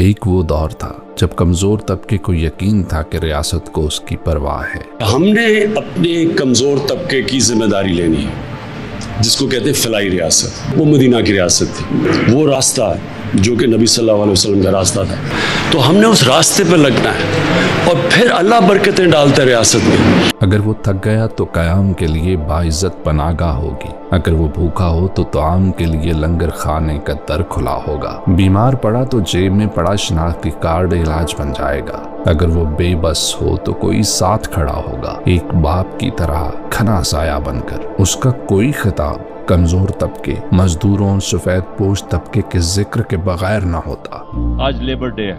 ایک وہ دور تھا جب کمزور طبقے کو یقین تھا کہ ریاست کو اس کی پرواہ ہے۔ ہم نے اپنے کمزور طبقے کی ذمہ داری لینی ہے، جس کو کہتے ہیں فلاحی ریاست۔ وہ مدینہ کی ریاست تھی، وہ راستہ جو کہ نبی صلی اللہ علیہ وسلم کا راستہ تھا، تو ہم نے اس راستے پہ لگنا ہے اور پھر اللہ برکتیں ڈالتا ہے ریاست میں۔ اگر وہ تھک گیا تو قیام کے لیے باعزت پناہگاہ ہوگی، اگر وہ بھوکا ہو تو طعام کے لیے لنگر خانے کا در کھلا ہوگا، بیمار پڑا تو جیب میں پڑا شناختی کارڈ علاج بن جائے گا، اگر وہ بے بس ہو تو کوئی ساتھ کھڑا ہوگا، ایک باپ کی طرح کھنا سایہ بن کر۔ اس کا کوئی خطاب کمزور طبقے، مزدوروں، سفید پوش طبقے کے ذکر کے بغیر نہ ہوتا۔ آج لیبر ڈے ہے،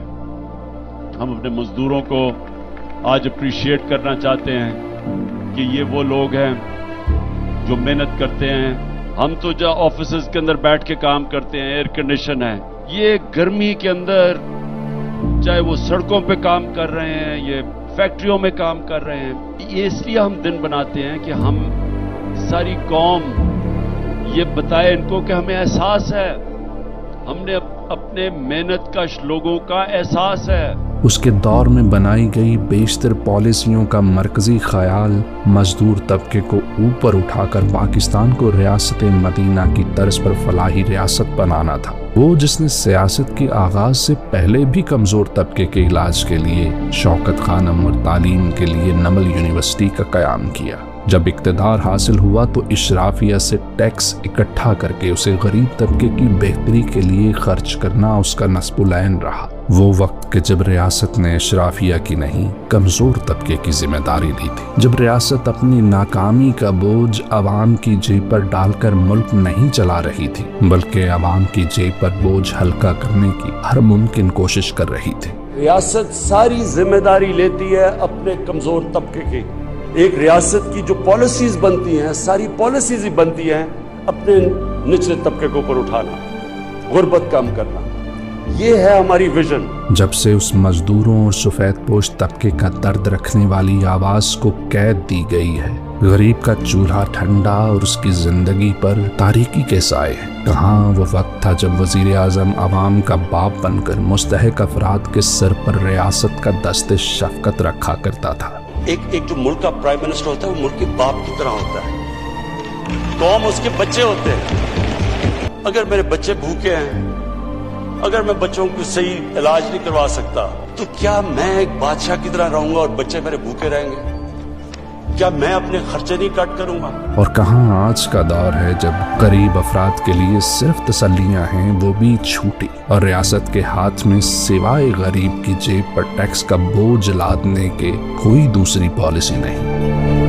ہم اپنے مزدوروں کو آج اپریشیٹ کرنا چاہتے ہیں کہ یہ وہ لوگ ہیں جو محنت کرتے ہیں۔ ہم تو جو آفیسز کے اندر بیٹھ کے کام کرتے ہیں، ایئر کنڈیشن ہے، یہ گرمی کے اندر چاہے وہ سڑکوں پہ کام کر رہے ہیں، یہ فیکٹریوں میں کام کر رہے ہیں، یہ اس لیے ہم دن بناتے ہیں کہ ہم ساری قوم یہ بتائے ان کو کہ ہمیں احساس ہے، ہم نے اپنے محنت کش لوگوں کا احساس ہے۔ اس کے دور میں بنائی گئی بیشتر پالیسیوں کا مرکزی خیال مزدور طبقے کو اوپر اٹھا کر پاکستان کو ریاست مدینہ کی طرز پر فلاحی ریاست بنانا تھا۔ وہ جس نے سیاست کے آغاز سے پہلے بھی کمزور طبقے کے علاج کے لیے شوکت خانم اور تعلیم کے لیے نمل یونیورسٹی کا قیام کیا۔ جب اقتدار حاصل ہوا تو اشرافیہ سے ٹیکس اکٹھا کر کے اسے غریب طبقے کی بہتری کے لیے خرچ کرنا اس کا نصب العین رہا۔ وہ وقت کہ جب ریاست نے اشرافیہ کی نہیں، کمزور طبقے کی ذمہ داری لی تھی، جب ریاست اپنی ناکامی کا بوجھ عوام کی جیب پر ڈال کر ملک نہیں چلا رہی تھی، بلکہ عوام کی جیب پر بوجھ ہلکا کرنے کی ہر ممکن کوشش کر رہی تھی۔ ریاست ساری ذمہ داری لیتی ہے اپنے کمزور طبقے کی۔ ایک ریاست کی جو پالیسیز بنتی ہیں، ساری پالیسیز ہی بنتی ہیں اپنے نچلے طبقے کو اوپر اٹھانا، غربت کم کرنا، یہ ہے ہماری ویژن۔ جب سے اس مزدوروں اور سفید پوش طبقے کا درد رکھنے والی آواز کو قید دی گئی ہے، غریب کا چولہا ٹھنڈا اور اس کی زندگی پر تاریکی کے سائے ہیں۔ کہاں وہ وقت تھا جب وزیر اعظم عوام کا باپ بن کر مستحق افراد کے سر پر ریاست کا دست شفقت رکھا کرتا تھا۔ ایک جو ملک کا پرائم منسٹر ہوتا ہے وہ ملک کے باپ کی طرح ہوتا ہے، قوم اس کے بچے ہوتے ہیں۔ اگر میرے بچے بھوکے ہیں، اگر میں بچوں کو صحیح علاج نہیں کروا سکتا تو کیا میں ایک بادشاہ کی طرح رہوں گا اور بچے میرے بھوکے رہیں گے؟ کیا میں اپنے خرچے نہیں کٹ کروں گا؟ اور کہاں آج کا دور ہے جب غریب افراد کے لیے صرف تسلیاں ہیں، وہ بھی چھوٹی، اور ریاست کے ہاتھ میں سوائے غریب کی جیب پر ٹیکس کا بوجھ لادنے کے کوئی دوسری پالیسی نہیں۔